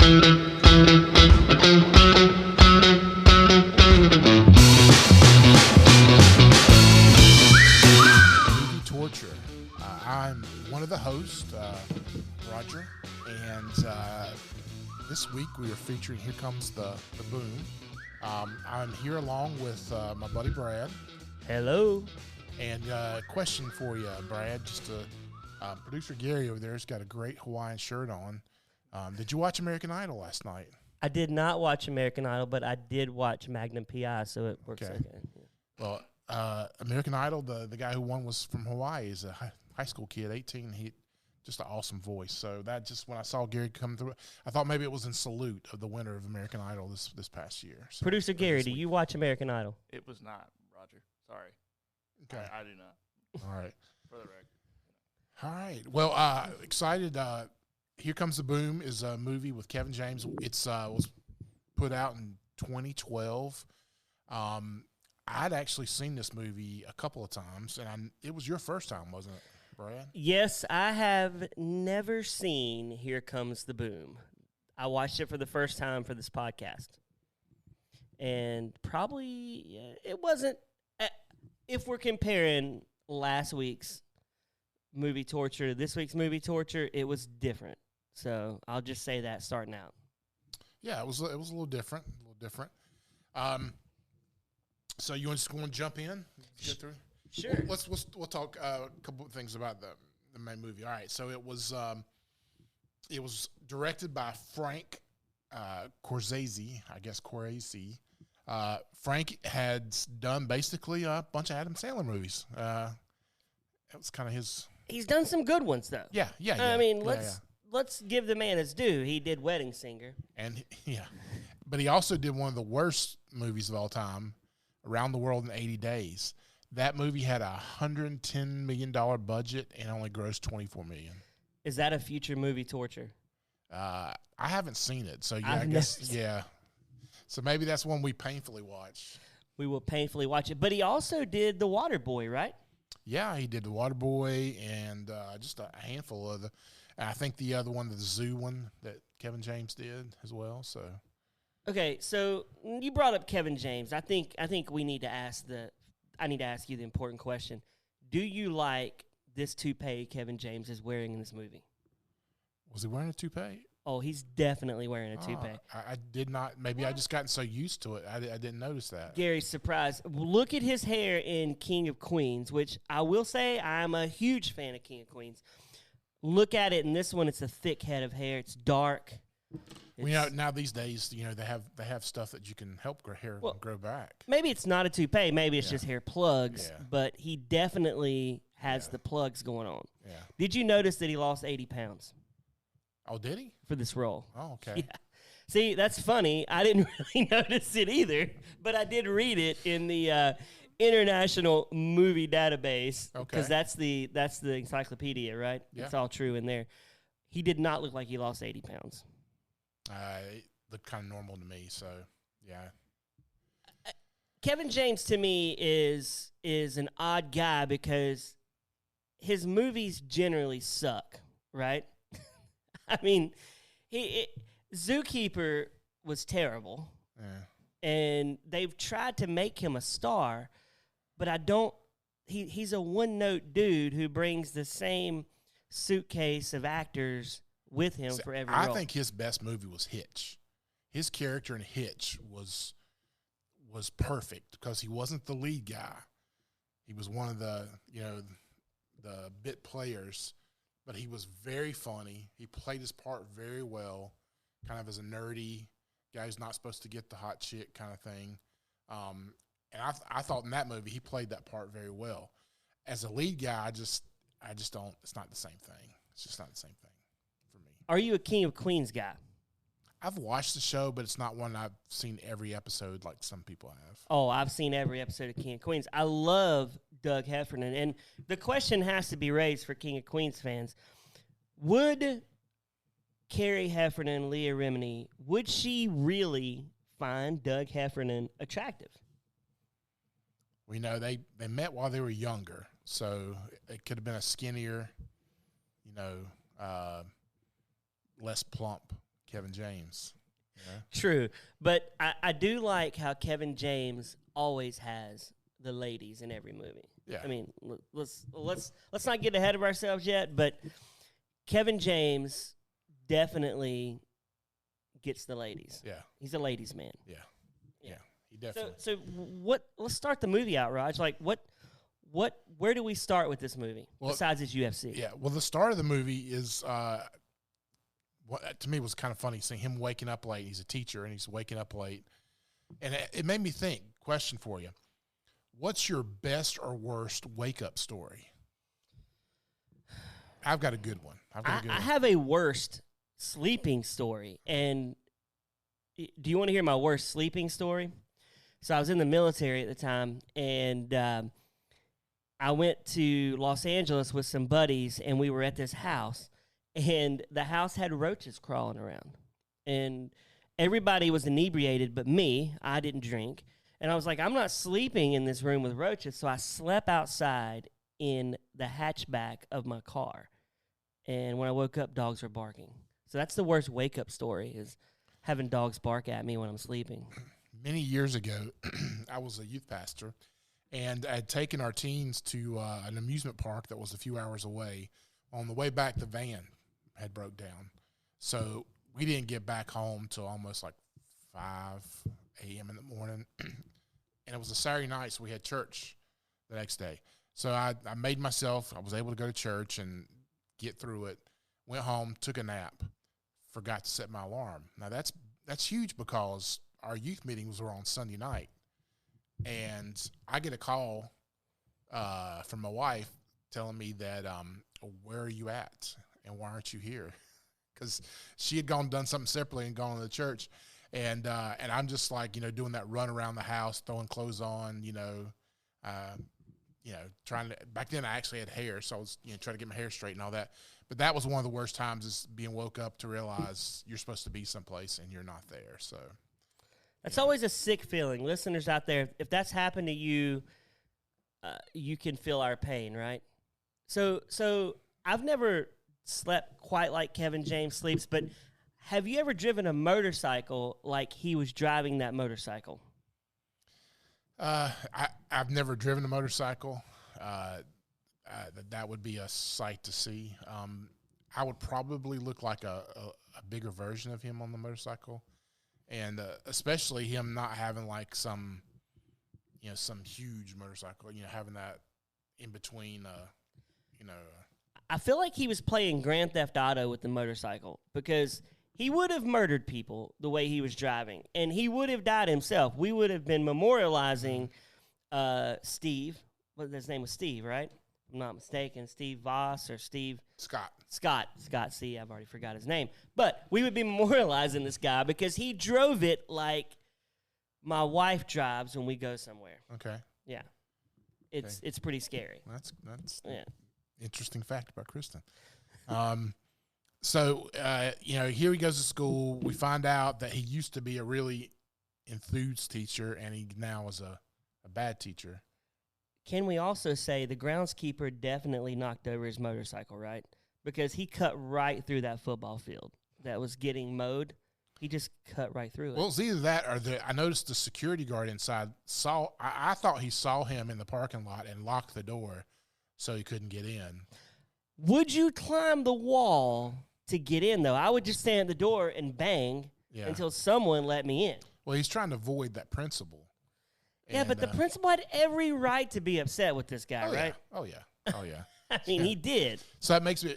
Torture. I'm one of the hosts, Roger, and this week we are featuring Here Comes the Boom. I'm here along with my buddy Brad. Hello. And question for you, Brad. Just producer Gary over there has got a great Hawaiian shirt on. Did you watch American Idol last night? I did not watch American Idol, but I did watch Magnum P.I., so it works okay. Well, American Idol, the guy who won was from Hawaii. He's a high school kid, 18. He just an awesome voice. So that just when I saw Gary come through, I thought maybe it was in salute of the winner of American Idol this past year. So, producer Gary, do you watch American Idol? It was not, Roger. Sorry. Okay. I do not. All right. For the record. All right. Well, excited. Here Comes the Boom is a movie with Kevin James. It's was put out in 2012. I'd actually seen this movie a couple of times, and it was your first time, wasn't it, Brad? Yes, I have never seen Here Comes the Boom. I watched it for the first time for this podcast. And probably it wasn't, if we're comparing last week's movie Torture to this week's movie Torture, it was different. So I'll just say that starting out. Yeah, it was a little different, So you just want to jump in? Get through? Sure. We'll talk a couple of things about the main movie. All right. So it was directed by Frank Coraci, I guess Coraci. Frank had done basically a bunch of Adam Sandler movies. That was kind of his. He's done some good ones though. Yeah. I mean, let's give the man his due. He did Wedding Singer. And but he also did one of the worst movies of all time, Around the World in 80 Days. That movie had a $110 million budget and only grossed $24 million. Is that a future movie Torture? I haven't seen it, so yeah, I guess yeah. So maybe that's one we painfully watch. We will painfully watch it. But he also did The Waterboy, right? Yeah, he did The Waterboy and just a handful of I think the other one, the zoo one that Kevin James did as well. So. Okay, so you brought up Kevin James. I think we need to I need to ask you the important question. Do you like this toupee Kevin James is wearing in this movie? Was he wearing a toupee? Oh, he's definitely wearing a toupee. I did not. Maybe I just gotten so used to it. I didn't notice that. Gary's surprised. Look at his hair in King of Queens, which I will say I'm a huge fan of King of Queens. Look at it in this one. It's a thick head of hair. It's dark. Now these days, they have stuff that you can help hair grow back. Maybe it's not a toupee. Maybe it's just hair plugs. Yeah. But he definitely has the plugs going on. Yeah. Did you notice that he lost 80 pounds? Oh, did he? For this role. Oh, okay. Yeah. See, that's funny. I didn't really notice it either, but I did read it in the International Movie Database because that's the encyclopedia, right? Yeah. It's all true in there. He did not look like he lost 80 pounds. It looked kind of normal to me, so yeah. Kevin James to me is an odd guy because his movies generally suck, right? I mean, Zookeeper was terrible. Yeah. And they've tried to make him a star, but he's a one-note dude who brings the same suitcase of actors with him for every role. I think his best movie was Hitch. His character in Hitch was perfect because he wasn't the lead guy. He was one of the bit players, but he was very funny. He played his part very well, kind of as a nerdy guy who's not supposed to get the hot chick kind of thing. And I thought in that movie he played that part very well. As a lead guy, I just don't. It's not the same thing. It's just not the same thing for me. Are you a King of Queens guy? I've watched the show, but it's not one I've seen every episode like some people have. Oh, I've seen every episode of King of Queens. I love Doug Heffernan. And the question has to be raised for King of Queens fans. Would Carrie Heffernan, Leah Remini, would she really find Doug Heffernan attractive? We know they met while they were younger, so it could have been a skinnier, less plump Kevin James. You know? True, but I do like how Kevin James always has the ladies in every movie. Yeah. I mean, let's not get ahead of ourselves yet, but Kevin James definitely gets the ladies. Yeah. He's a ladies' man. Yeah. He definitely. So what? Let's start the movie out, Raj. Like where do we start with this movie besides its UFC? Yeah. Well, the start of the movie is what to me was kind of funny seeing him waking up late. He's a teacher and he's waking up late, and it made me think. Question for you: what's your best or worst wake up story? I've got a good one. I have a worst sleeping story, and do you want to hear my worst sleeping story? So I was in the military at the time, and I went to Los Angeles with some buddies, and we were at this house, and the house had roaches crawling around, and everybody was inebriated but me. I didn't drink, and I was like, I'm not sleeping in this room with roaches, so I slept outside in the hatchback of my car, and when I woke up, dogs were barking. So that's the worst wake-up story, is having dogs bark at me when I'm sleeping. Many years ago, I was a youth pastor, and I had taken our teens to an amusement park that was a few hours away. On the way back, the van had broke down. So we didn't get back home till almost like 5 a.m. in the morning. And it was a Saturday night, so we had church the next day. So I made myself, I was able to go to church and get through it, went home, took a nap, forgot to set my alarm. Now, that's huge because our youth meetings were on Sunday night. And I get a call from my wife telling me that, where are you at and why aren't you here? Because she had done something separately and gone to the church. And I'm just like, doing that run around the house, throwing clothes on, trying to, back then I actually had hair. So I was, trying to get my hair straight and all that. But that was one of the worst times, is being woke up to realize you're supposed to be someplace and you're not there. So that's always a sick feeling. Listeners out there, if that's happened to you, you can feel our pain, right? So I've never slept quite like Kevin James sleeps, but have you ever driven a motorcycle like he was driving that motorcycle? I've never driven a motorcycle. That would be a sight to see. I would probably look like a bigger version of him on the motorcycle. And especially him not having like some huge motorcycle, having that in between, I feel like he was playing Grand Theft Auto with the motorcycle, because he would have murdered people the way he was driving, and he would have died himself. We would have been memorializing Steve. Well, his name was Steve, right? If I'm not mistaken. Steve Voss or Steve Scott. See, I've already forgot his name. But we would be memorializing this guy because he drove it like my wife drives when we go somewhere. Okay. Yeah. It's pretty scary. That's yeah. Interesting fact about Kristen. So here he goes to school. We find out that he used to be a really enthused teacher, and he now is a bad teacher. Can we also say the groundskeeper definitely knocked over his motorcycle, right? Because he cut right through that football field that was getting mowed. He just cut right through it. Well, it's either that or I noticed the security guard inside I thought he saw him in the parking lot and locked the door so he couldn't get in. Would you climb the wall to get in, though? I would just stand at the door and bang until someone let me in. Well, he's trying to avoid that principal. Yeah, but the principal had every right to be upset with this guy, right? Oh, yeah. I mean, he did. So that makes me,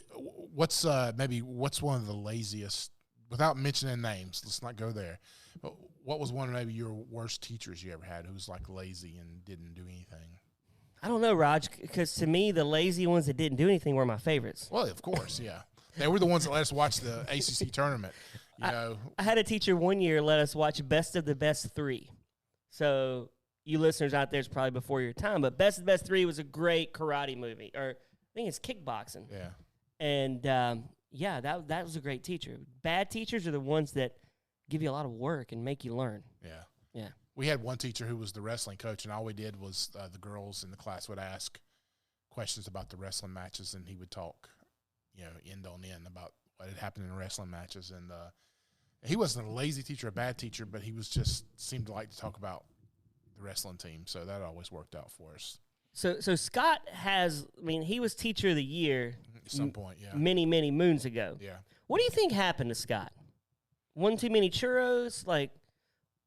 what's one of the laziest, without mentioning names, let's not go there, but what was one of maybe your worst teachers you ever had who was like lazy and didn't do anything? I don't know, Raj, because to me, the lazy ones that didn't do anything were my favorites. Well, of course, yeah. They were the ones that let us watch the ACC tournament. I had a teacher one year let us watch Best of the Best 3. So you listeners out there, it's probably before your time, but Best of the Best 3 was a great karate movie, or I think it's kickboxing. Yeah. And, that was a great teacher. Bad teachers are the ones that give you a lot of work and make you learn. Yeah. Yeah. We had one teacher who was the wrestling coach, and all we did was the girls in the class would ask questions about the wrestling matches, and he would talk, end on end about what had happened in wrestling matches. And He wasn't a lazy teacher, a bad teacher, but he was just seemed to like to talk about the wrestling team. So that always worked out for us. So Scott has, I mean, he was teacher of the year At some point, yeah. many, many moons ago. Yeah. What do you think happened to Scott? One too many churros? Like,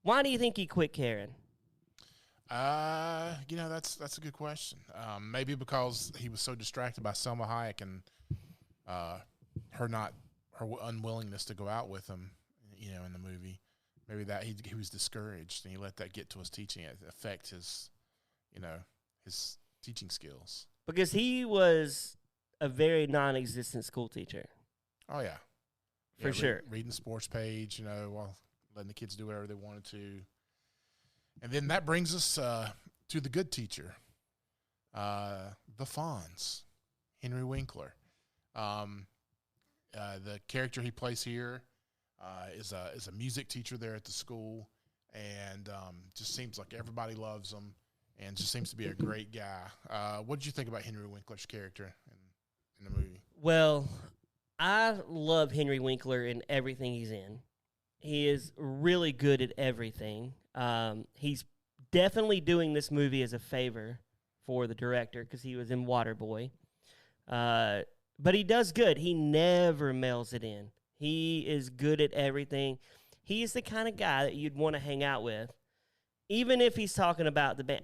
why do you think he quit caring? That's a good question. Maybe because he was so distracted by Salma Hayek and her unwillingness to go out with him, in the movie. Maybe that he was discouraged and he let that get to his teaching and affect his teaching skills. Because he was a very non-existent school teacher. Oh yeah, for sure. Reading the sports page, while letting the kids do whatever they wanted to. And then that brings us to the good teacher, the Fonz, Henry Winkler. The character he plays here is a music teacher there at the school, and just seems like everybody loves him, and just seems to be a great guy. What did you think about Henry Winkler's character in the movie? Well, I love Henry Winkler in everything he's in. He is really good at everything. He's definitely doing this movie as a favor for the director because he was in Waterboy. But he does good. He never mails it in. He is good at everything. He's the kind of guy that you'd want to hang out with, even if he's talking about the band.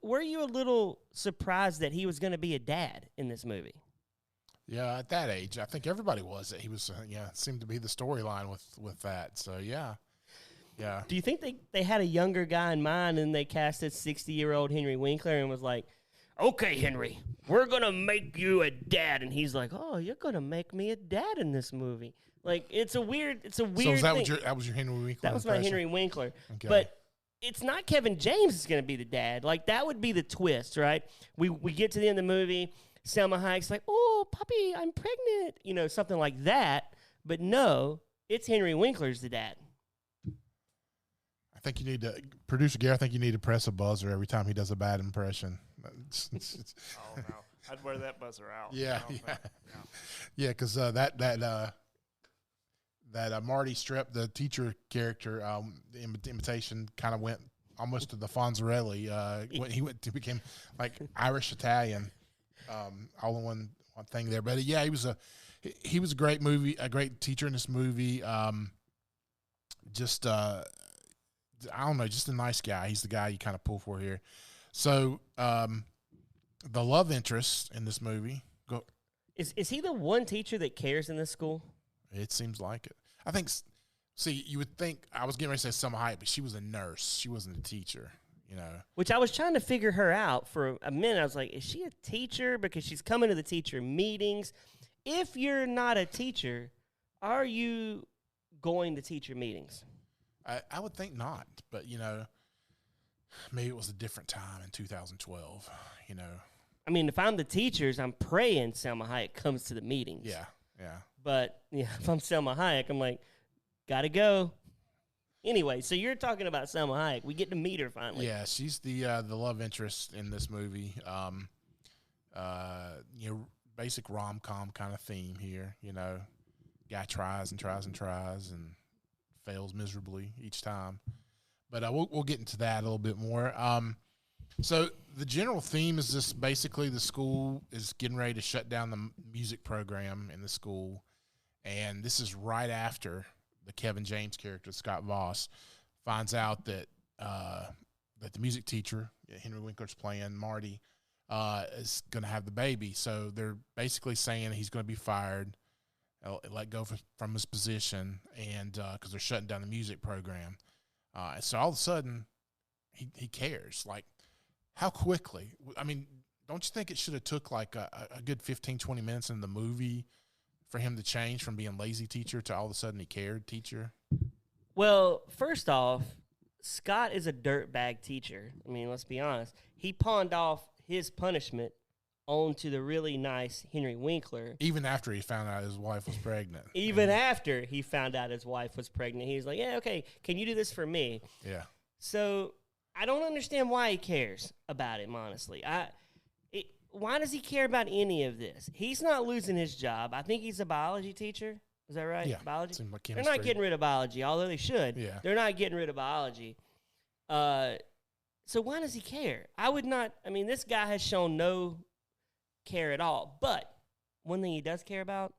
Were you a little surprised that he was going to be a dad in this movie? Yeah, at that age, I think everybody was. That he was, seemed to be the storyline with that. So, yeah. Yeah. Do you think they had a younger guy in mind and they casted 60-year-old Henry Winkler and was like, okay, Henry, we're going to make you a dad. And he's like, oh, you're going to make me a dad in this movie. Like, it's a weird So thing. that was your Henry Winkler That was impression? my Henry Winkler. Okay. But it's not Kevin James is going to be the dad. Like, that would be the twist, right? We get to the end of the movie. Salma Hayek's like, oh, puppy, I'm pregnant. Something like that. But no, it's Henry Winkler's the dad. I think you need to, producer Gary, I think you need to press a buzzer every time he does a bad impression. Oh, no. I'd wear that buzzer out. Yeah. Yeah, because that Marty Strep, the teacher character, the imitation kind of went almost to the Fonzarelli. When he became like Irish Italian, all in one thing there. But yeah, he was a great a great teacher in this movie. I don't know, just a nice guy. He's the guy you kind of pull for here. So the love interest in this movie. Is he the one teacher that cares in this school? It seems like it. I think. See, you would think I was getting ready to say Salma Hayek, but she was a nurse. She wasn't a teacher. Which I was trying to figure her out for a minute. I was like, is she a teacher? Because she's coming to the teacher meetings. If you're not a teacher, are you going to teacher meetings? I would think not, but maybe it was a different time in 2012. I mean, if I'm the teachers, I'm praying Salma Hayek comes to the meetings. Yeah. But if I'm Salma Hayek, I'm like, gotta go. Anyway, so you're talking about Salma Hayek. We get to meet her finally. Yeah, she's the love interest in this movie. Basic rom-com kind of theme here. Guy tries and tries and tries and fails miserably each time. But we'll get into that a little bit more. So the general theme is this: basically the school is getting ready to shut down the music program in the school, and this is right after the Kevin James character, Scott Voss, finds out that the music teacher, Henry Winkler's playing, Marty, is going to have the baby. So they're basically saying he's going to be fired, let go from his position, and because they're shutting down the music program. So all of a sudden, he cares. Like, how quickly? I mean, don't you think it should have took like a good 15, 20 minutes in the movie for him to change from being lazy teacher to all of a sudden he cared teacher? Well, first off, Scott is a dirtbag teacher. I mean, let's be honest. He pawned off his punishment onto the really nice Henry Winkler. Even after he found out his wife was pregnant. After he found out his wife was pregnant, he was like, yeah, okay, can you do this for me? Yeah. So I don't understand why he cares about him, honestly. Why does he care about any of this? He's not losing his job. I think he's a biology teacher. Is that right? Yeah. Biology? Seems like They're chemistry. not getting rid of biology, although they should. Yeah. They're not getting rid of biology. So why does he care? I would not. I mean, this guy has shown no care at all. But one thing he does care about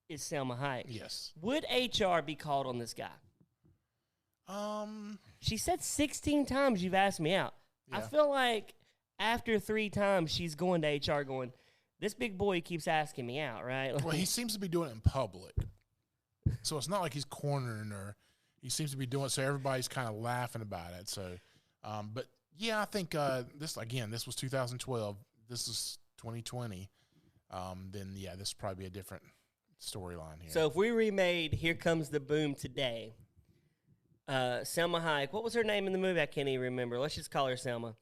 is Salma Hayek. Yes. Would HR be called on this guy? She said 16 times you've asked me out. Yeah. I feel like after 3 times she's going to HR going, this big boy keeps asking me out, right? Well, he seems to be doing it in public. So it's not like he's cornering her. He seems to be doing it so everybody's kind of laughing about it. So, but yeah, I think this was 2012. This is 2020. Then, yeah, this would probably be a different storyline here. So if we remade Here Comes the Boom today, Salma Hayek, what was her name in the movie? I can't even remember. Let's just call her Selma.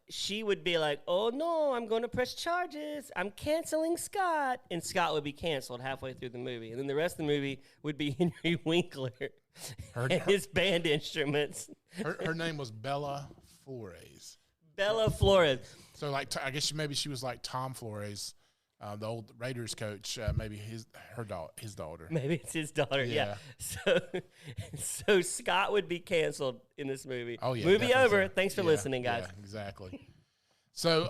She would be like, oh, no, I'm going to press charges. I'm canceling Scott. And Scott would be canceled halfway through the movie. And then the rest of the movie would be Henry Winkler and his band instruments. Her name was Bella Flores. Bella Flores. So, like, I guess maybe she was like Tom Flores, the old Raiders coach. Maybe his daughter. Maybe it's his daughter. Yeah. So Scott would be canceled in this movie. Oh yeah. Movie definitely. over. Thanks for listening, guys. Yeah, exactly. So,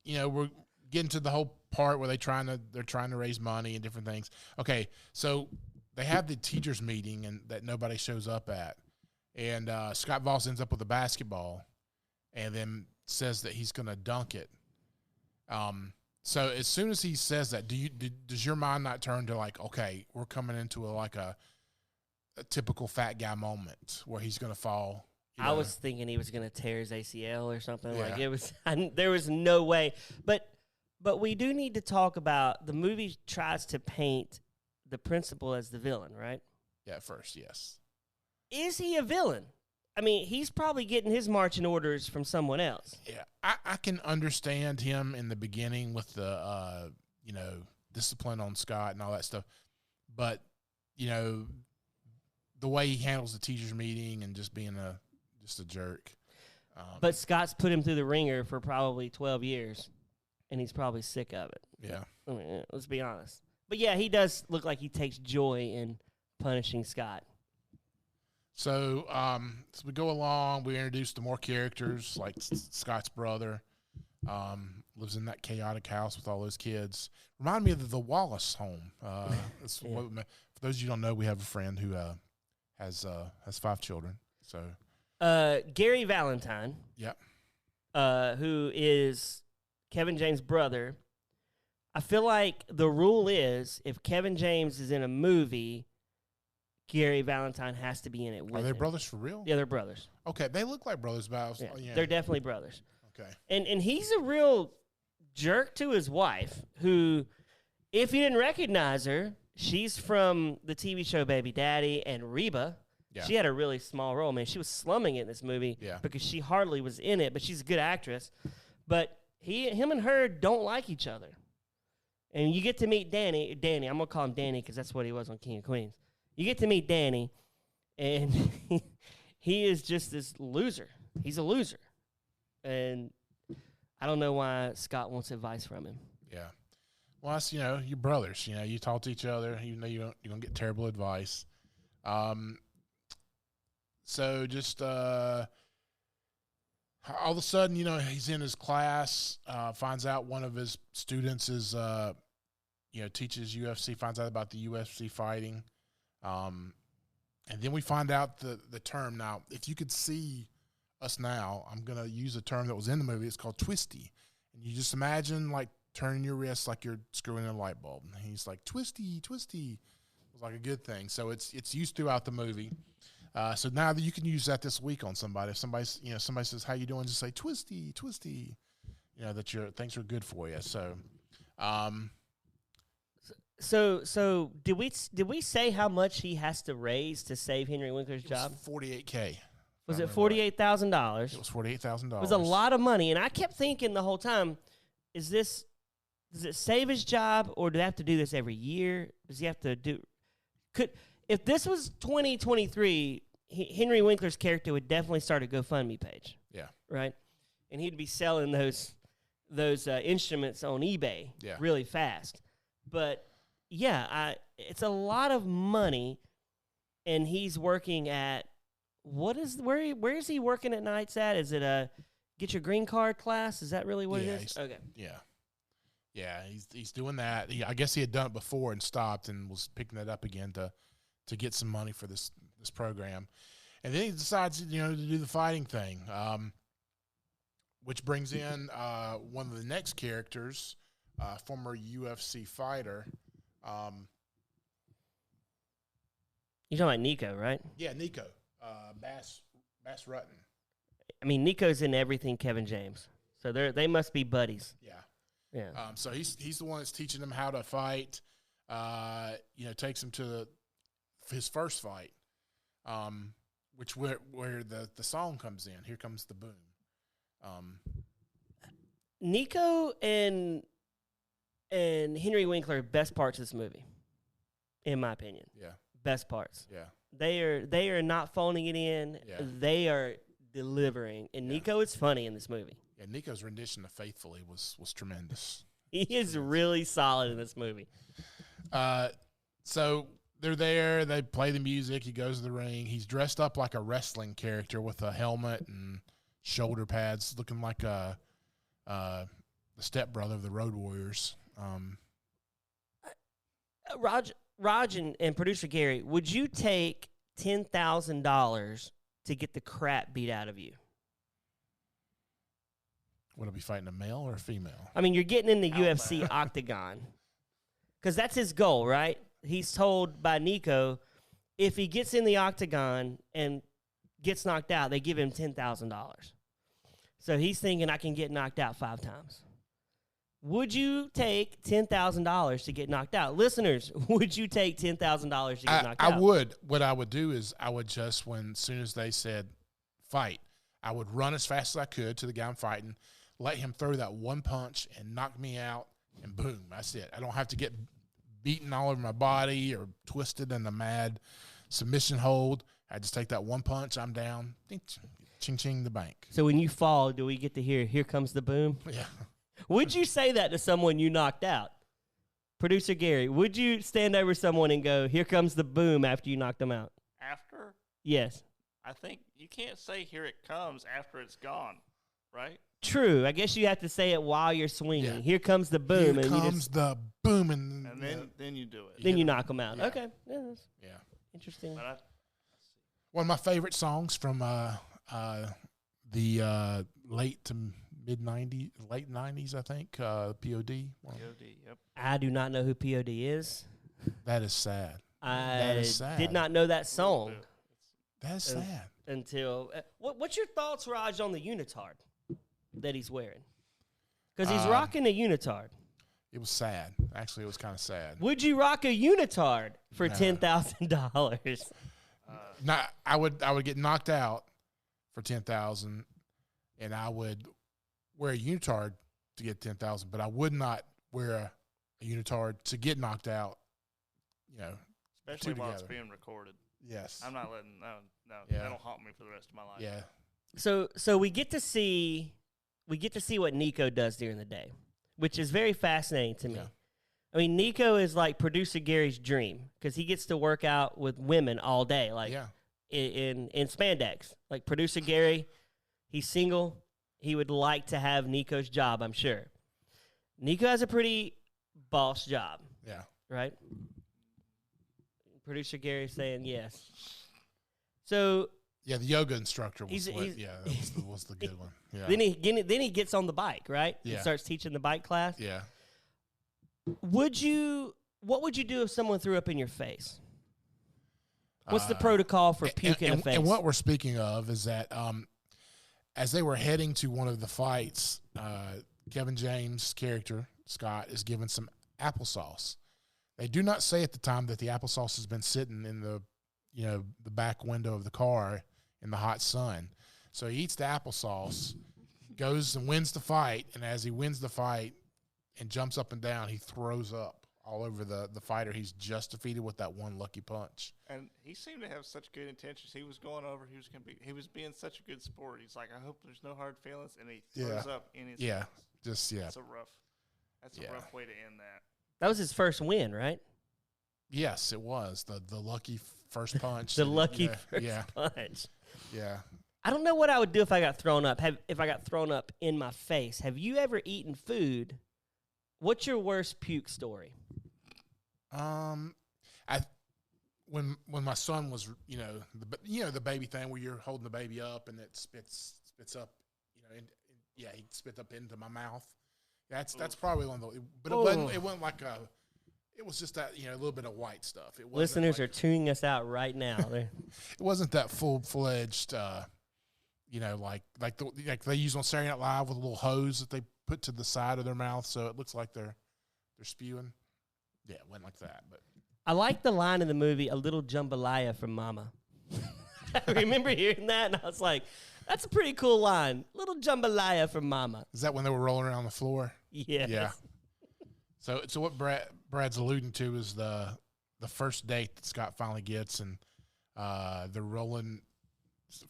we're getting to the whole part where they're trying to raise money and different things. Okay, so they have the teachers meeting and that nobody shows up at, and Scott Voss ends up with a basketball, and then says that he's going to dunk it. So as soon as he says that, does your mind not turn to like, okay, we're coming into a typical fat guy moment where he's going to fall? I was thinking he was going to tear his ACL or something. Yeah. Like it was, there was no way. But we do need to talk about the movie tries to paint the principal as the villain, right? Yeah, at first, yes. Is he a villain? I mean, he's probably getting his marching orders from someone else. Yeah, I can understand him in the beginning with the, discipline on Scott and all that stuff. But, the way he handles the teachers meeting and just being just a jerk. But Scott's put him through the ringer for probably 12 years, and he's probably sick of it. Yeah. I mean, let's be honest. But, yeah, he does look like he takes joy in punishing Scott. So as we go along, we introduce the more characters, like Scott's brother, lives in that chaotic house with all those kids. Remind me of the Wallace home. For those of you who don't know, we have a friend who has 5 children. So Gary Valentine, yep, who is Kevin James' brother. I feel like the rule is if Kevin James is in a movie, Gary Valentine has to be in it with him. Are they brothers for real? Yeah, they're brothers. Okay, they look like brothers, but They're definitely brothers. Okay. And he's a real jerk to his wife, who, if you didn't recognize her, she's from the TV show Baby Daddy and Reba. Yeah. She had a really small role, man. She was slumming it in this movie because she hardly was in it, but she's a good actress. But him and her don't like each other. And you get to meet Danny. I'm going to call him Danny because that's what he was on King of Queens. You get to meet Danny, and he is just this loser. He's a loser. And I don't know why Scott wants advice from him. Yeah. Well, that's, you're brothers. You talk to each other. You know you're going to get terrible advice. So just all of a sudden, he's in his class, finds out one of his students is, teaches UFC, finds out about the UFC fighting. And then we find out the term. Now, if you could see us now, I'm going to use a term that was in the movie. It's called twisty. And you just imagine, like, turning your wrist like you're screwing in a light bulb. And he's like, twisty, twisty. It was like a good thing. So it's used throughout the movie. So now that you can use that this week on somebody. If somebody says, how you doing? Just say, twisty, twisty. That things are good for you. So, So did we say how much he has to raise to save Henry Winkler's job? $48K. Was it $48,000? It was $48,000. It was a lot of money, and I kept thinking the whole time, does it save his job, or do they have to do this every year? Does he have to do? If this was 2023, Henry Winkler's character would definitely start a GoFundMe page. Yeah. Right, and he'd be selling those instruments on eBay really fast, but. yeah, it's a lot of money, and he's working at where is he working at nights at? Is it a get your green card class? Is that really what it is? Okay. Yeah, he's doing that. I guess he had done it before and stopped and was picking it up again to get some money for this program. And then he decides, to do the fighting thing, which brings in one of the next characters, former UFC fighter. You're talking about Nico, right? Yeah, Nico, Bass Rutten. I mean, Nico's in everything Kevin James, so they must be buddies. Yeah. So he's the one that's teaching him how to fight. Takes him to his first fight, which where the song comes in. Here comes the boom. Nico and Henry Winkler, best parts of this movie, in my opinion. Yeah. Best parts. Yeah. They are not phoning it in. Yeah. They are delivering. And Nico is funny in this movie. Yeah, Nico's rendition of "Faithfully" was tremendous. He is really solid in this movie. So they're there. They play the music. He goes to the ring. He's dressed up like a wrestling character with a helmet and shoulder pads, looking like the stepbrother of the Road Warriors. Raj and producer Gary, would you take $10,000 to get the crap beat out of you? Would I be fighting a male or a female? I mean, you're getting in the UFC octagon. Because that's his goal, right? He's told by Nico, if he gets in the octagon and gets knocked out, they give him $10,000. So he's thinking, I can get knocked out 5 times. Would you take $10,000 to get knocked out? Listeners, would you take $10,000 to get knocked out? I would. What I would do is I would just, as soon as they said fight, I would run as fast as I could to the guy I'm fighting, let him throw that one punch and knock me out, and boom, that's it. I don't have to get beaten all over my body or twisted in the mad submission hold. I just take that one punch, I'm down, ching, ching, the bank. So when you fall, do we get to hear, here comes the boom? Yeah. Would you say that to someone you knocked out? Producer Gary, would you stand over someone and go, here comes the boom after you knocked them out? After? Yes. I think you can't say here it comes after it's gone, right? True. I guess you have to say it while you're swinging. Yeah. Here comes the boom. Here comes the boom. And then you do it. Then you knock them out. Yeah. Okay. Yeah, that's Yeah. interesting. But One of my favorite songs from the late to late 90s, I think, POD. POD, yep. I do not know who POD is. That is sad. I is sad. did not know that song That is sad. until. What's your thoughts, Raj, on the unitard that he's wearing? Because he's rocking a unitard. It was sad. Actually, it was kind of sad. Would you rock a unitard for No. $10,000? I would get knocked out for $10,000, and I would wear a unitard to get $10,000, but I would not wear a unitard to get knocked out. especially while it's together. being recorded. Yes. I'm not letting Yeah. that'll haunt me for the rest of my life. Yeah. So we get to see what Nico does during the day, which is very fascinating to me. Yeah. I mean, Nico is like producer Gary's dream because he gets to work out with women all day, like Yeah. in spandex. Like producer Gary, he's single. He would like to have Nico's job, I'm sure. Nico has a pretty boss job, Yeah. right? Producer Gary saying yes. So Yeah, the yoga instructor was He's- that was the good one. Yeah. then he gets on the bike, right? Yeah. And starts teaching the bike class. Yeah. What would you do if someone threw up in your face? What's the Uh, protocol for puking in the face? And what we're speaking of is that as they were heading to one of the fights, Kevin James' character, Scott, is given some applesauce. They do not say at the time that the applesauce has been sitting in the back window of the car in the hot sun. So he eats the applesauce, goes and wins the fight, and as he wins the fight and jumps up and down, he throws up all over the fighter he's just defeated with that one lucky punch. And he seemed to have such good intentions. He was going over. He was being such a good sport. He's like, I hope there's no hard feelings, and he throws up in his. Yeah. face. Just, yeah. That's a rough way to end that. That was his first win, right? Yes, it was the lucky first punch. The lucky first punch. Yeah. I don't know what I would do if I got thrown up. If I got thrown up in my face. Have you ever eaten food? What's your worst puke story? When my son was, the baby thing where you're holding the baby up and it spits up, he spit up into my mouth. That's probably one of the. But it wasn't like a. It was just that a little bit of white stuff. It Listeners are tuning us out right now. It wasn't that full-fledged. Like they use on Saturday Night Live with a little hose that they put to the side of their mouth, so it looks like they're spewing. Yeah, it wasn't like that, but. I like the line in the movie, "A little jambalaya from Mama." I remember hearing that, and I was like, that's a pretty cool line. Little jambalaya from Mama. Is that when they were rolling around the floor? Yes. Yeah. So what Brad's alluding to is the first date that Scott finally gets, and they're rolling.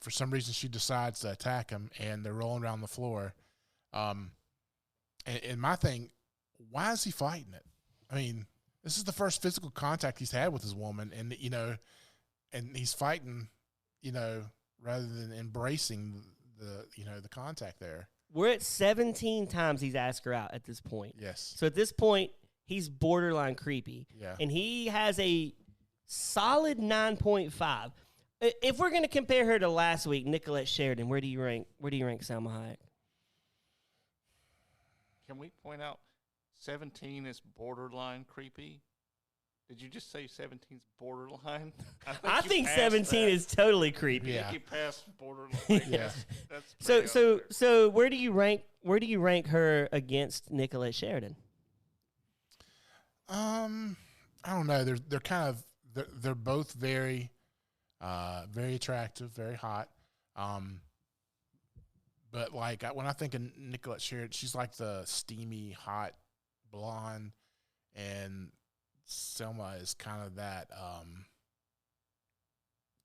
For some reason, she decides to attack him, and they're rolling around the floor. And my thing, why is he fighting it? I mean, this is the first physical contact he's had with his woman, and and he's fighting, rather than embracing the contact there. We're at 17 times he's asked her out at this point. Yes. So at this point, he's borderline creepy. Yeah. And he has a solid 9.5. If we're going to compare her to last week, Nicolette Sheridan, where do you rank Salma Hayek? Can we point out 17 is borderline creepy? Did you just say 17's borderline? I think 17 is totally creepy. Yeah. You passed borderline. Yeah. That's so where do you rank her against Nicolette Sheridan? I don't know. They're kind of they're both very very attractive, very hot. But like when I think of Nicolette Sheridan, she's like the steamy, hot blonde, and Selma is kind of that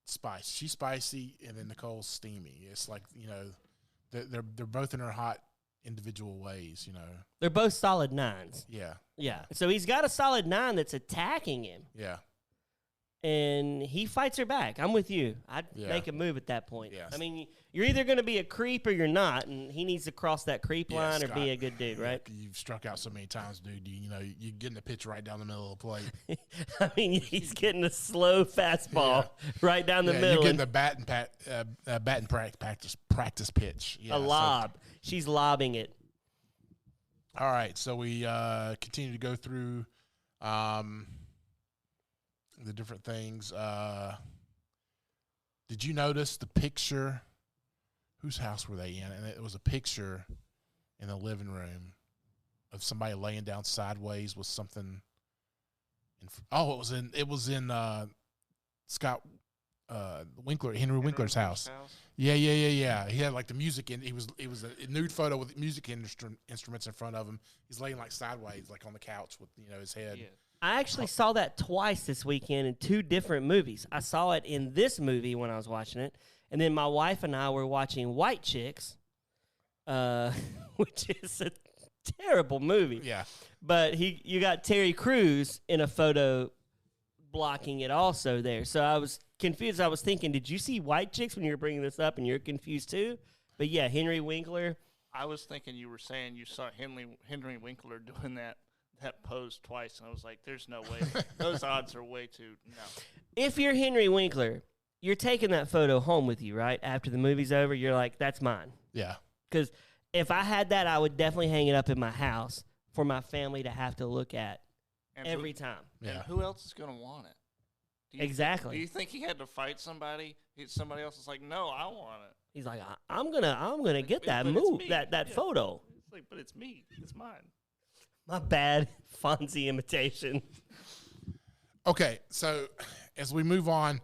spice. She's spicy, and then Nicole's steamy. It's like they're both in her hot individual ways. They're both solid 9s. Yeah. So he's got a solid 9 that's attacking him. Yeah. And he fights her back. I'm with you. I'd make a move at that point. Yes. I mean, you're either going to be a creep or you're not, and he needs to cross that creep line Scott, or be a good dude, right? You've struck out so many times, dude. You're getting the pitch right down the middle of the plate. I mean, he's getting a slow fastball right down the middle. You're getting the batting practice pitch. Yeah, a lob. She's lobbing it. All right, so we continue to go through the different things. Did you notice the picture? Whose house were they in? And it was a picture in the living room of somebody laying down sideways with something. It was in Scott Winkler, Henry Winkler's house. Yeah. He had like the music, and it was a nude photo with music instruments in front of him. He's laying like sideways, like on the couch with his head. Yeah. I actually saw that twice this weekend in 2 different movies. I saw it in this movie when I was watching it, and then my wife and I were watching White Chicks, which is a terrible movie. Yeah. But you got Terry Crews in a photo blocking it also there. So I was confused. I was thinking, did you see White Chicks when you were bringing this up, and you're confused too? But yeah, Henry Winkler. I was thinking you were saying you saw Henry Winkler doing that pose twice, and I was like, there's no way. Those odds are way too no. If you're Henry Winkler, you're taking that photo home with you, right? After the movie's over, you're like, that's mine. Yeah. Because if I had that, I would definitely hang it up in my house for my family to have to look at every time. Yeah. And who else is going to want it? Exactly. Do you think he had to fight somebody? Somebody else is like, no, I want it. He's like, I'm gonna get that move, that photo. It's like, but it's me. It's mine. My bad Fonzie imitation. Okay, so as we move on,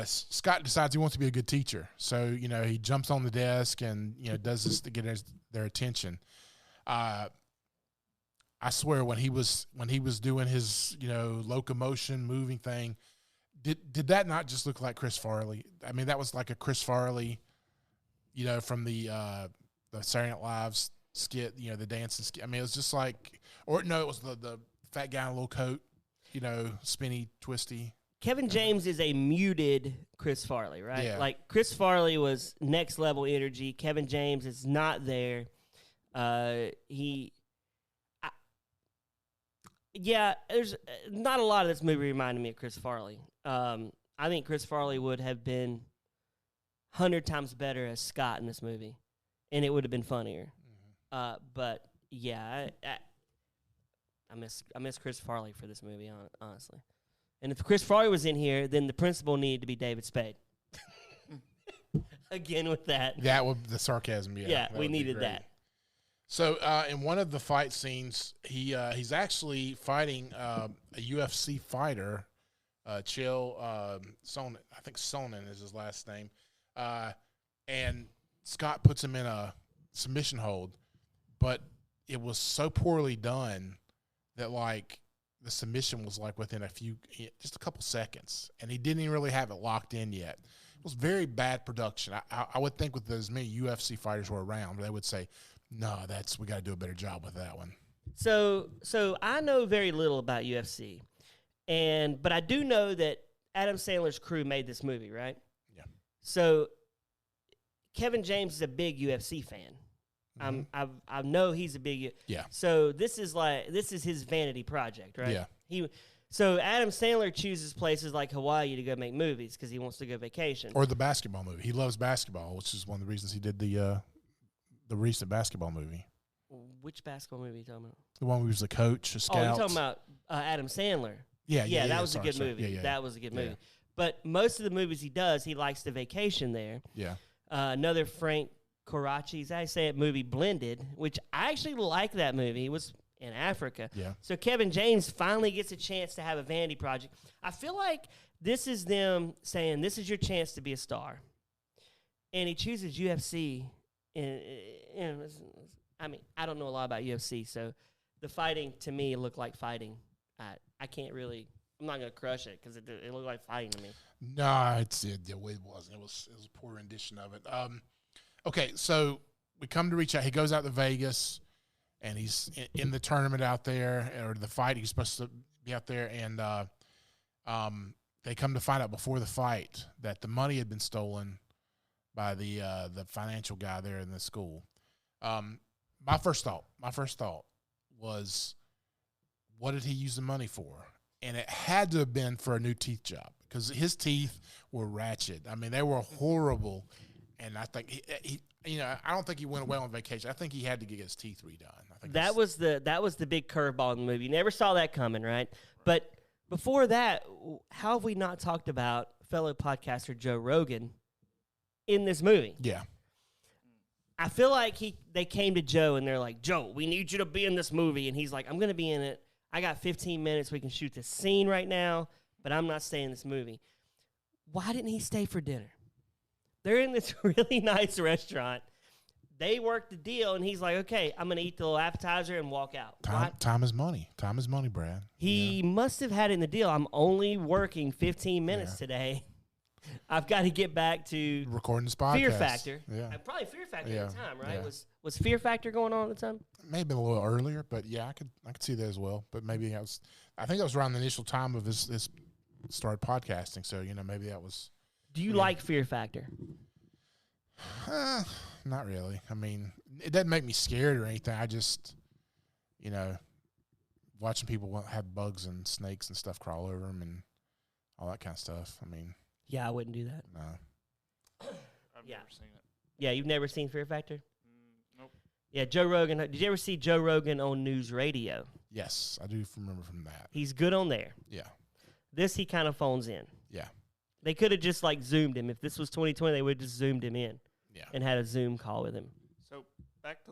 Scott decides he wants to be a good teacher. So, he jumps on the desk and, does this to get their attention. I swear when he was doing his, locomotion moving thing, did that not just look like Chris Farley? I mean, that was like a Chris Farley, from the Saturday Night Live's skit, the dancing skit. I mean, it was just like, or no, it was the fat guy in a little coat. spinny, twisty. Kevin James is a muted Chris Farley, right? Yeah. Like Chris Farley was next level energy. Kevin James is not there. There's not a lot of this movie reminded me of Chris Farley. I think Chris Farley would have been 100 times better as Scott in this movie, and it would have been funnier. But yeah, I miss Chris Farley for this movie, honestly. And if Chris Farley was in here, then the principal needed to be David Spade. Again with that. That would the sarcasm. Yeah, we needed that. So in one of the fight scenes, he's actually fighting a UFC fighter, Chael Sonnen. I think Sonnen is his last name. And Scott puts him in a submission hold, but it was so poorly done that like the submission was like within just a couple seconds, and he didn't even really have it locked in yet. It was very bad production. I would think with as many UFC fighters were around, they would say, no, we got to do a better job with that one. So I know very little about UFC, but I do know that Adam Sandler's crew made this movie, right? Yeah. So Kevin James is a big UFC fan. I know he's a big. Yeah. So this is his vanity project, right? Yeah. So Adam Sandler chooses places like Hawaii to go make movies because he wants to go vacation. Or the basketball movie. He loves basketball, which is one of the reasons he did the recent basketball movie. Which basketball movie are you talking about? The one where he was the coach, a scout. Oh, you're talking about Adam Sandler. Yeah, that was a good movie. Yeah. That was a good movie. But most of the movies he does, he likes to vacation there. Yeah. Another Frank Coraci, I say it, movie Blended, which I actually like that movie. It was in Africa. Yeah. So Kevin James finally gets a chance to have a vanity project. I feel like this is them saying, this is your chance to be a star. And he chooses UFC. I mean, I don't know a lot about UFC, so the fighting to me looked like fighting. I can't really. I'm not gonna crush it because it looked like fighting to me. No, it wasn't. It was a poor rendition of it. Okay, so we come to reach out. He goes out to Vegas, and he's in the tournament out there, or the fight. He's supposed to be out there, and they come to find out before the fight that the money had been stolen by the financial guy there in the school. My first thought was, what did he use the money for? And it had to have been for a new teeth job because his teeth were ratchet. I mean, they were horrible. And I think he I don't think he went away on vacation. I think he had to get his teeth redone. I think that was the big curveball in the movie. You never saw that coming, right? But before that, how have we not talked about fellow podcaster Joe Rogan in this movie? Yeah. I feel like they came to Joe and they're like, Joe, we need you to be in this movie. And he's like, I'm going to be in it. I got 15 minutes. We can shoot this scene right now, but I'm not staying in this movie. Why didn't he stay for dinner? They're in this really nice restaurant. They worked the deal, and he's like, okay, I'm going to eat the little appetizer and walk out. Time is money. Time is money, Brad. He must have had it in the deal. I'm only working 15 minutes today. I've got to get back to recording this podcast. Fear Factor. Yeah. Probably Fear Factor at the time, right? Yeah. Was Fear Factor going on at the time? Maybe a little earlier, but yeah, I could see that as well. But maybe I think that was around the initial time of his started podcasting. So maybe that was. Do you like Fear Factor? Not really. I mean, it doesn't make me scared or anything. I just, watching people have bugs and snakes and stuff crawl over them and all that kind of stuff. I mean. Yeah, I wouldn't do that. No. I've never seen it. Yeah, you've never seen Fear Factor? Nope. Yeah, Joe Rogan. Did you ever see Joe Rogan on News Radio? Yes, I do remember from that. He's good on there. Yeah. This, he kind of phones in. Yeah. They could have just, Zoomed him. If this was 2020, they would have just Zoomed him in. Yeah. And had a Zoom call with him. So, back to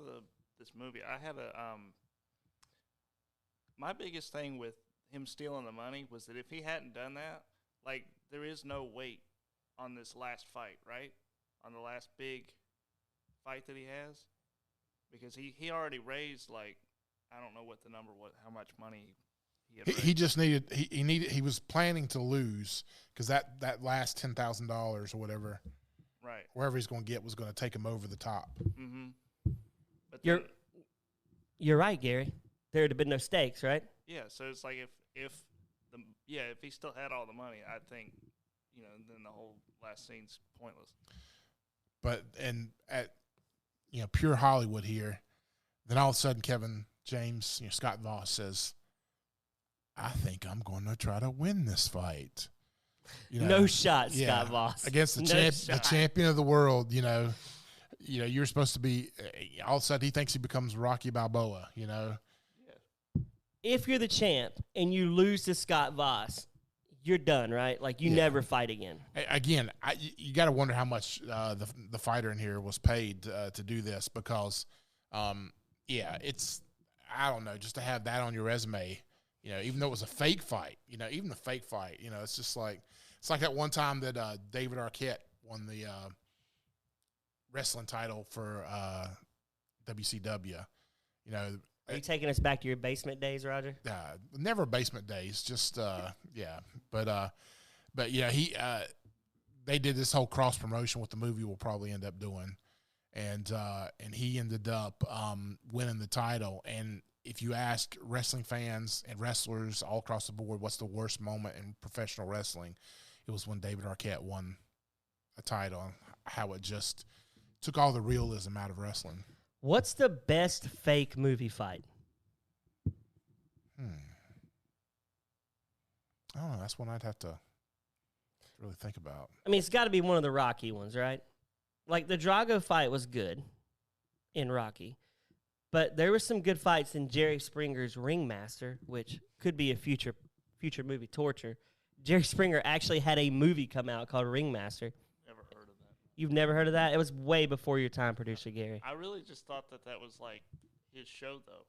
this movie. I had my biggest thing with him stealing the money was that if he hadn't done that, there is no weight on this last fight, right? On the last big fight that he has. Because he already raised, I don't know what the number was, how much money he had raised. He just needed, he was planning to lose because that last $10,000 or whatever, right, wherever he's going to get was going to take him over the top. Mm-hmm. But you're right, Gary. There would have been no stakes, right? Yeah, so it's like if if he still had all the money, I think, then the whole last scene's pointless. But and at pure Hollywood here, then all of a sudden Kevin James, Scott Voss says, "I think I'm going to try to win this fight." No shot, Scott Voss. Against the champion of the world. You're supposed to be. All of a sudden, he thinks he becomes Rocky Balboa. If you're the champ and you lose to Scott Voss, you're done, right? Like, you never fight again. Again, you got to wonder how much the fighter in here was paid to do this because, it's, I don't know, just to have that on your resume, even though it was a fake fight, even the fake fight, it's just like, it's like that one time that David Arquette won the wrestling title for WCW, Are you taking us back to your basement days, Roger? Never basement days, just but he they did this whole cross promotion, what the movie will probably end up doing, and he ended up winning the title. And if you ask wrestling fans and wrestlers all across the board, what's the worst moment in professional wrestling, it was when David Arquette won a title. How it just took all the realism out of wrestling. What's the best fake movie fight? I don't know. That's one I'd have to really think about. I mean, it's got to be one of the Rocky ones, right? Like, the Drago fight was good in Rocky, but there were some good fights in Jerry Springer's Ringmaster, which could be a future movie, Torture. Jerry Springer actually had a movie come out called Ringmaster. Never heard of that. You've never heard of that? It was way before your time, Producer Gary. I really just thought that was like his show, though.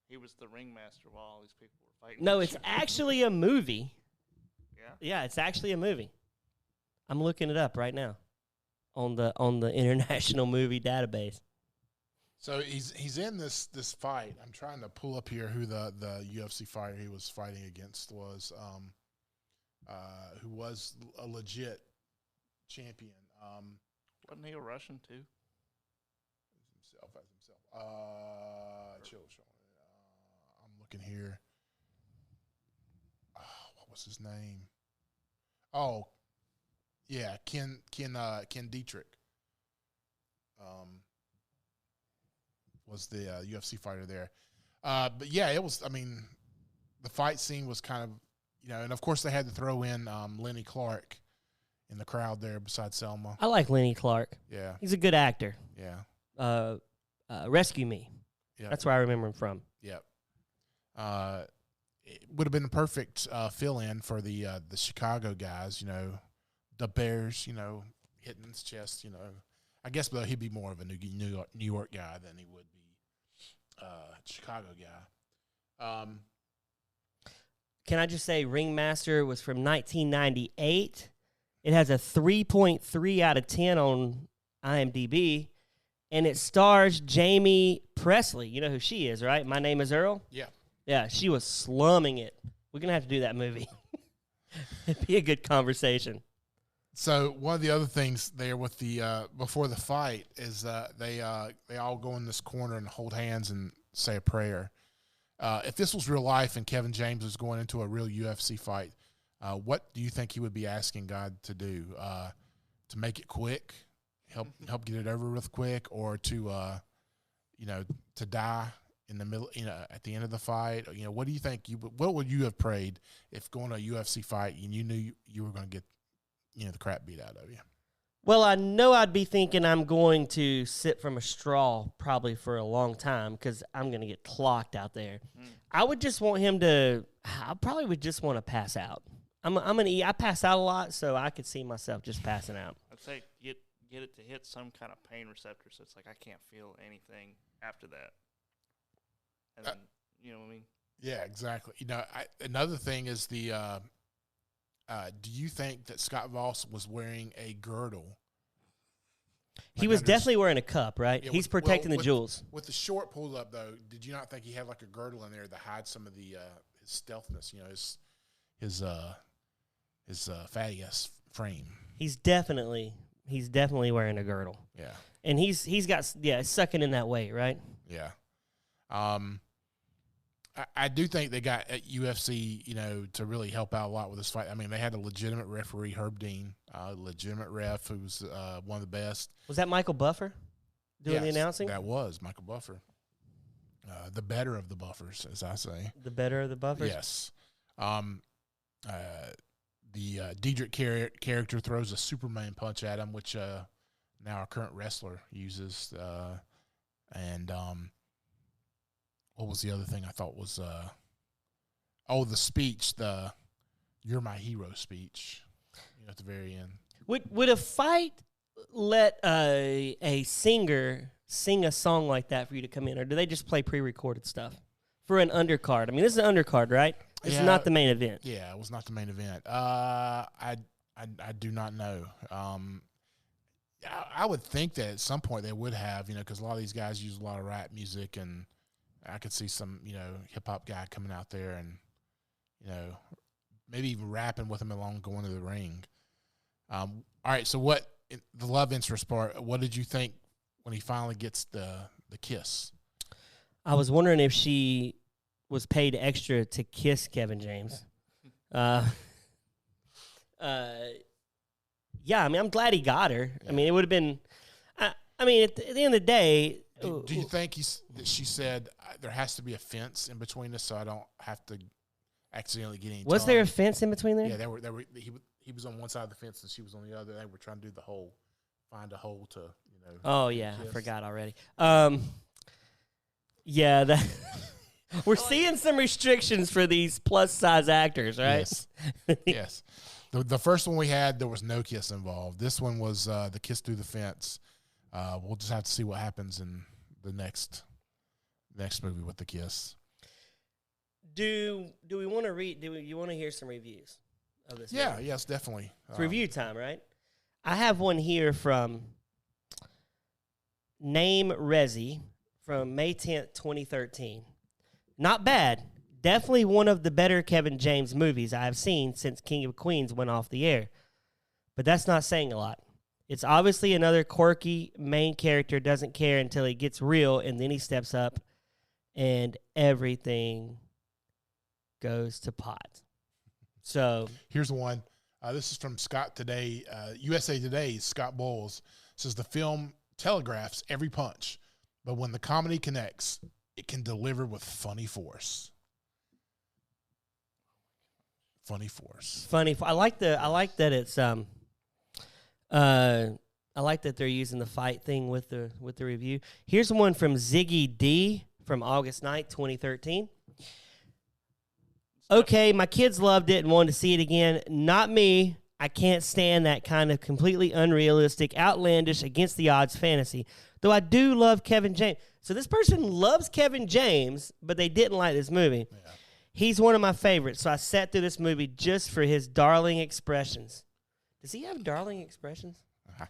He was the ringmaster while all these people were fighting. No, it's actually a movie. Yeah? Yeah, it's actually a movie. I'm looking it up right now on the International Movie Database. So he's in this fight. I'm trying to pull up here who the UFC fighter he was fighting against was, who was a legit champion. Wasn't he a Russian too? As himself. I'm looking here. What was his name? Oh, yeah, Ken Dietrich. Was the UFC fighter there. But yeah, it was, I mean, the fight scene was kind of, and of course they had to throw in Lenny Clark in the crowd there beside Selma. I like Lenny Clark. Yeah. He's a good actor. Yeah. Rescue Me. Yeah. That's where I remember him from. Yep. It would have been a perfect fill-in for the Chicago guys, the Bears, hitting his chest, I guess, but he'd be more of a New York guy than he would be Chicago guy. Can I just say Ringmaster was from 1998? It has a 3.3 out of 10 on IMDb, and it stars Jamie Presley. You know who she is, right? My Name is Earl? Yeah. Yeah, she was slumming it. We're going to have to do that movie. It'd be a good conversation. So one of the other things there with the before the fight is they all go in this corner and hold hands and say a prayer. If this was real life and Kevin James was going into a real UFC fight, what do you think he would be asking God to do? To make it quick, help get it over with quick, or to to die in the middle, at the end of the fight? What do you think what would you have prayed if going to a UFC fight and you knew you were going to get the crap beat out of you? Well, I know I'd be thinking I'm going to sip from a straw probably for a long time because I'm going to get clocked out there. I would just want him to – I probably would just want to pass out. I pass out a lot, so I could see myself just passing out. I'd say get it to hit some kind of pain receptor so it's like I can't feel anything after that. And then, you know what I mean? Yeah, exactly. Another thing is the do you think that Scott Voss was wearing a girdle? He was definitely wearing a cup, right? He's protecting the jewels. With the short pulled up, though, did you not think he had like a girdle in there to hide some of the his stealthness? His fatty ass frame. He's definitely wearing a girdle. Yeah, and he's got sucking in that weight, right? Yeah. I do think they got at UFC, to really help out a lot with this fight. I mean, they had a legitimate referee, Herb Dean, legitimate ref who was one of the best. Was that Michael Buffer doing the Yes, announcing? That was Michael Buffer. The better of the buffers, as I say. The better of the Buffers? Yes. The Diedrich character throws a Superman punch at him, which now our current wrestler uses. And what was the other thing I thought was the speech, the "You're my hero" speech, at the very end. Would a fight let a singer sing a song like that for you to come in, or do they just play pre-recorded stuff for an undercard? I mean, this is an undercard, right? It's not the main event. Yeah, it was not the main event. I do not know. I would think that at some point they would have, because a lot of these guys use a lot of rap music, and I could see some, hip hop guy coming out there and, maybe even rapping with him along going to the ring. All right, so the love interest part, what did you think when he finally gets the kiss? I was wondering if she was paid extra to kiss Kevin James. Yeah, I mean, I'm glad he got her. Yeah. I mean, it would have been. At the end of the day, do you think that she said there has to be a fence in between us so I don't have to accidentally get any? Was there a fence in between there? Yeah, he was on one side of the fence and she was on the other. They were trying to do find a hole to Oh yeah, kiss. I forgot already. Yeah, that. We're seeing some restrictions for these plus-size actors, right? Yes. Yes. The first one we had, there was no kiss involved. This one was the kiss through the fence. We'll just have to see what happens in the next movie with the kiss. Do we want to read? Do you want to hear some reviews of this? Yeah, movie? yes, definitely. It's review time, right? I have one here from Name Resi from May 10th, 2013. Not bad. Definitely one of the better Kevin James movies I have seen since King of Queens went off the air. But that's not saying a lot. It's obviously another quirky main character doesn't care until he gets real, and then he steps up, and everything goes to pot. So here's one. This is from Scott Today. USA Today's Scott Bowles says the film telegraphs every punch, but when the comedy connects, it can deliver with funny force. Funny force. I like that it's I like that they're using the fight thing with the review. Here's one from Ziggy D from August 9th, 2013. Okay, my kids loved it and wanted to see it again. Not me. I can't stand that kind of completely unrealistic, outlandish, against the odds fantasy. Though I do love Kevin James. So this person loves Kevin James, but they didn't like this movie. Yeah. He's one of my favorites, so I sat through this movie just for his darling expressions. Does he have darling expressions? Uh-huh.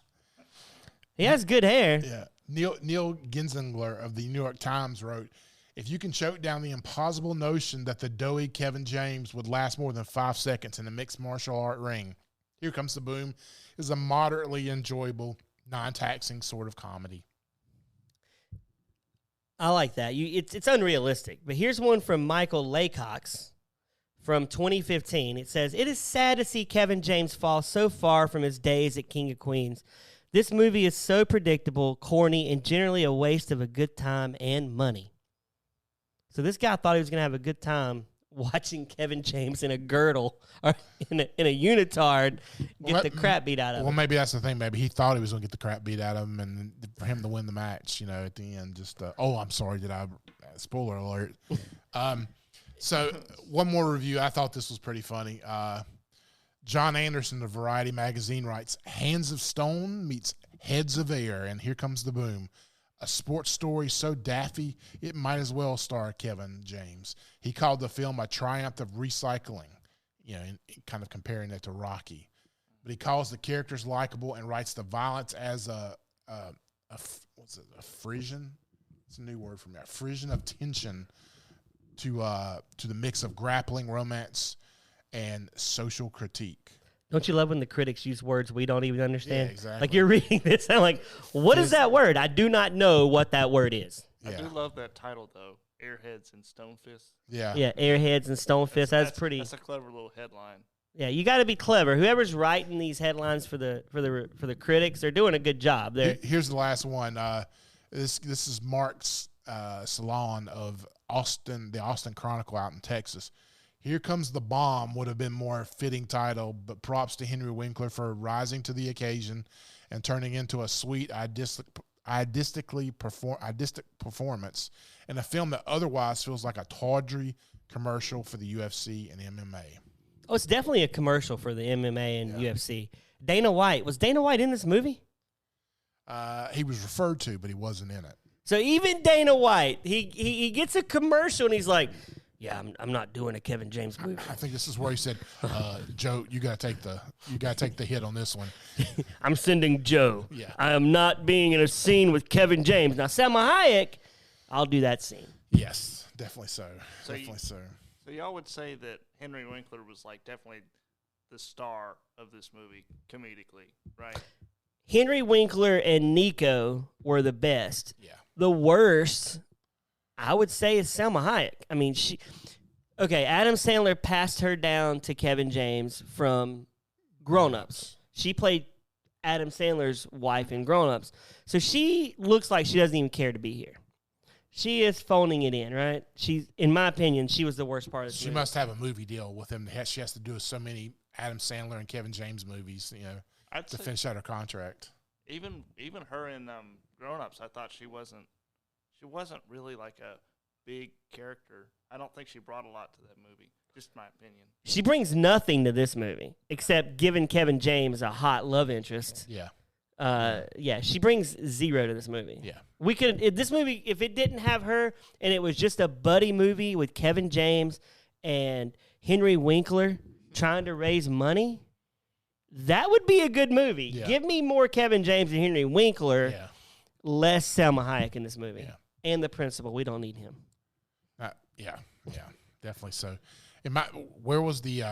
He has good hair. Yeah. Neil Ginsengler of the New York Times wrote, if you can choke down the impossible notion that the doughy Kevin James would last more than 5 seconds in a mixed martial art ring, Here Comes the Boom is a moderately enjoyable, non-taxing sort of comedy. I like that. It's unrealistic. But here's one from Michael Laycox from 2015. It says, it is sad to see Kevin James fall so far from his days at King of Queens. This movie is so predictable, corny, and generally a waste of a good time and money. So this guy thought he was going to have a good time watching Kevin James in a girdle or in a unitard get the crap beat out of him. Well, maybe that's the thing. Maybe he thought he was going to get the crap beat out of him, and for him to win the match, at the end, just I'm sorry, did I? Spoiler alert. So one more review. I thought this was pretty funny. John Anderson of Variety magazine writes, "Hands of Stone meets Heads of Air, and Here Comes the Boom. A sports story so daffy, it might as well star Kevin James. He called the film a triumph of recycling, in kind of comparing it to Rocky. But he calls the characters likable and writes the violence as a frisson? It's a new word for me. A frisson of tension to the mix of grappling, romance, and social critique." Don't you love when the critics use words we don't even understand? Yeah, exactly. Like you're reading this, I'm like, what is that word? I do not know what that word is. I do love that title, though. Airheads and Stonefists. Yeah. Yeah, Airheads and Stonefists. That's pretty. That's a clever little headline. Yeah, you got to be clever. Whoever's writing these headlines for the critics, they're doing a good job. Here's the last one. This is Mark's salon of Austin, the Austin Chronicle out in Texas. Here Comes the Bomb would have been more fitting title, but props to Henry Winkler for rising to the occasion and turning into a sweet, idealistic performance in a film that otherwise feels like a tawdry commercial for the UFC and MMA. Oh, it's definitely a commercial for the MMA and UFC. Dana White. Was Dana White in this movie? He was referred to, but he wasn't in it. So even Dana White, he gets a commercial and he's like, "Yeah, I'm not doing a Kevin James movie." I think this is where he said, "Joe, you got to take the hit on this one." I'm sending Joe. Yeah. I am not being in a scene with Kevin James. Now, Salma Hayek, I'll do that scene. Yes, definitely so. So So y'all would say that Henry Winkler was like definitely the star of this movie comedically, right? Henry Winkler and Nico were the best. Yeah. The worst, I would say, is Salma Hayek. I mean, Adam Sandler passed her down to Kevin James from Grown Ups. She played Adam Sandler's wife in Grown Ups. So she looks like she doesn't even care to be here. She is phoning it in, right? In my opinion, she was the worst part of this she movie. must have a movie deal with him. She has to do so many Adam Sandler and Kevin James movies, to finish out her contract. Even her in Grown Ups, I thought she wasn't really like a big character. I don't think she brought a lot to that movie. Just my opinion. She brings nothing to this movie except giving Kevin James a hot love interest. Yeah. She brings zero to this movie. Yeah. This movie, if it didn't have her and it was just a buddy movie with Kevin James and Henry Winkler trying to raise money, that would be a good movie. Yeah. Give me more Kevin James and Henry Winkler, less Salma Hayek in this movie. Yeah. And the principal, we don't need him. Yeah, definitely so. Where was the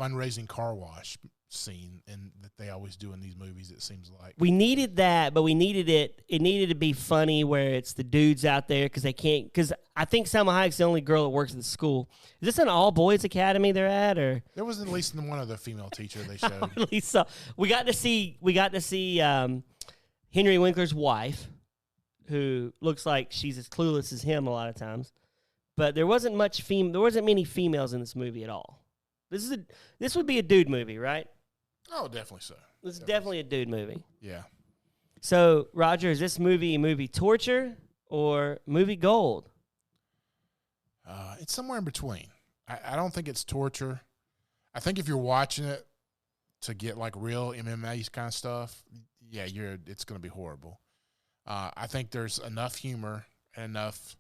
fundraising car wash scene that they always do in these movies, it seems like? We needed that, but it needed to be funny where it's the dudes out there because I think Salma Hayek's the only girl that works at the school. Is this an all-boys academy they're at, or? There was at least one other female teacher they showed. At least so. We got to see Henry Winkler's wife, who looks like she's as clueless as him a lot of times. But there wasn't many females in this movie at all. This would be a dude movie, right? Oh, definitely so. This is definitely a dude movie. Yeah. So, Roger, is this movie torture or movie gold? It's somewhere in between. I don't think it's torture. I think if you're watching it to get like real MMA kind of stuff, it's going to be horrible. I think there's enough humor and enough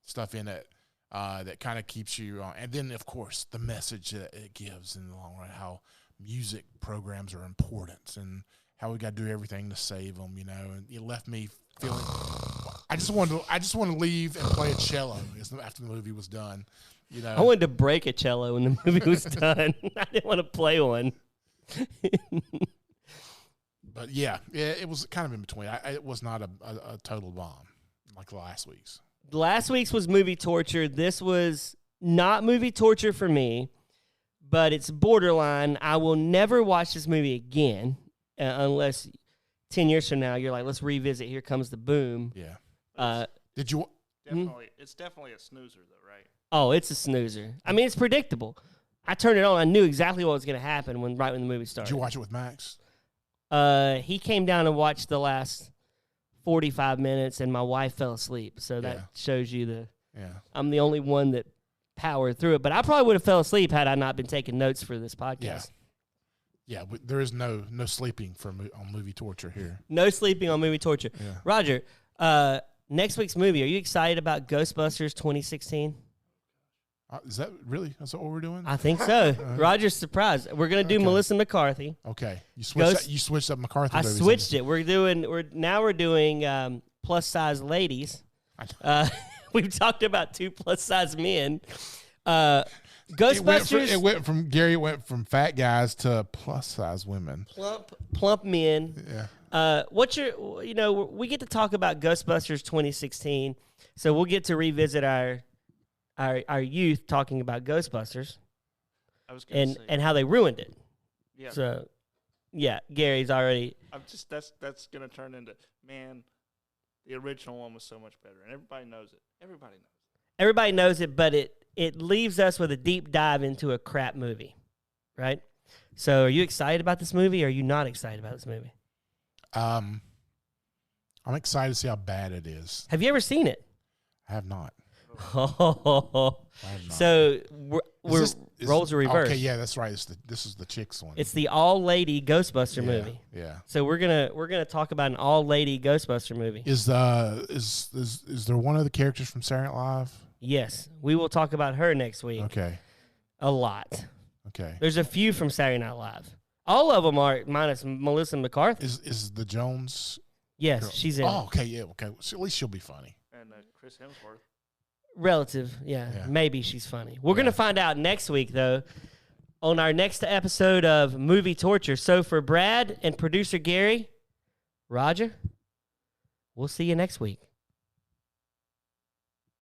stuff in it that kind of keeps you on. And then, of course, the message that it gives in the long run, how music programs are important and how we got to do everything to save them, And it left me feeling I just wanted to leave and play a cello after the movie was done, I wanted to break a cello when the movie was done. I didn't want to play one. But it was kind of in between. It was not a total bomb like last week's. Last week's was movie torture. This was not movie torture for me, but it's borderline. I will never watch this movie again unless 10 years from now you're like, let's revisit Here Comes the Boom. Yeah. Did you? Definitely, It's definitely a snoozer, though, right? Oh, it's a snoozer. I mean, it's predictable. I turned it on. I knew exactly what was going to happen right when the movie started. Did you watch it with Max? He came down and watched the last 45 minutes, and my wife fell asleep. So that shows you I'm the only one that powered through it. But I probably would have fell asleep had I not been taking notes for this podcast. Yeah, but there is no sleeping on movie torture here. No sleeping on movie torture. Yeah. Roger, next week's movie, are you excited about Ghostbusters 2016? Is that really? That's what we're doing? I think so. Roger's surprised. We're gonna do Melissa McCarthy. Okay, you switched up McCarthy. I switched it. We're doing plus size ladies. We've talked about 2 plus size men. Ghostbusters. It went from fat guys to plus size women. Plump men. Yeah. We get to talk about Ghostbusters 2016, so we'll get to revisit our youth talking about Ghostbusters I was gonna say, and how they ruined it. yeah. So, yeah, Gary's already. I'm just that's gonna turn into, man, the original one was so much better, and everybody knows it. Everybody knows it, but it leaves us with a deep dive into a crap movie, right? So, are you excited about this movie, or are you not excited about this movie? I'm excited to see how bad it is. Have you ever seen it? I have not. Oh, I have not. so roles are reversed. Okay, yeah, that's right. This is the chicks one. It's the all-lady Ghostbuster movie. Yeah. So we're gonna talk about an all-lady Ghostbuster movie. Is there one of the characters from Saturday Night Live? Yes, we will talk about her next week. Okay. A lot. Okay. There's a few from Saturday Night Live. All of them are, minus Melissa McCarthy. Is the Jones? Yes, girl? she's in. Oh, okay, yeah, okay. So at least she'll be funny. And Chris Hemsworth. Relative, yeah. Maybe she's funny. We're going to find out next week, though, on our next episode of Movie Torture. So for Brad and producer Gary, Roger, we'll see you next week.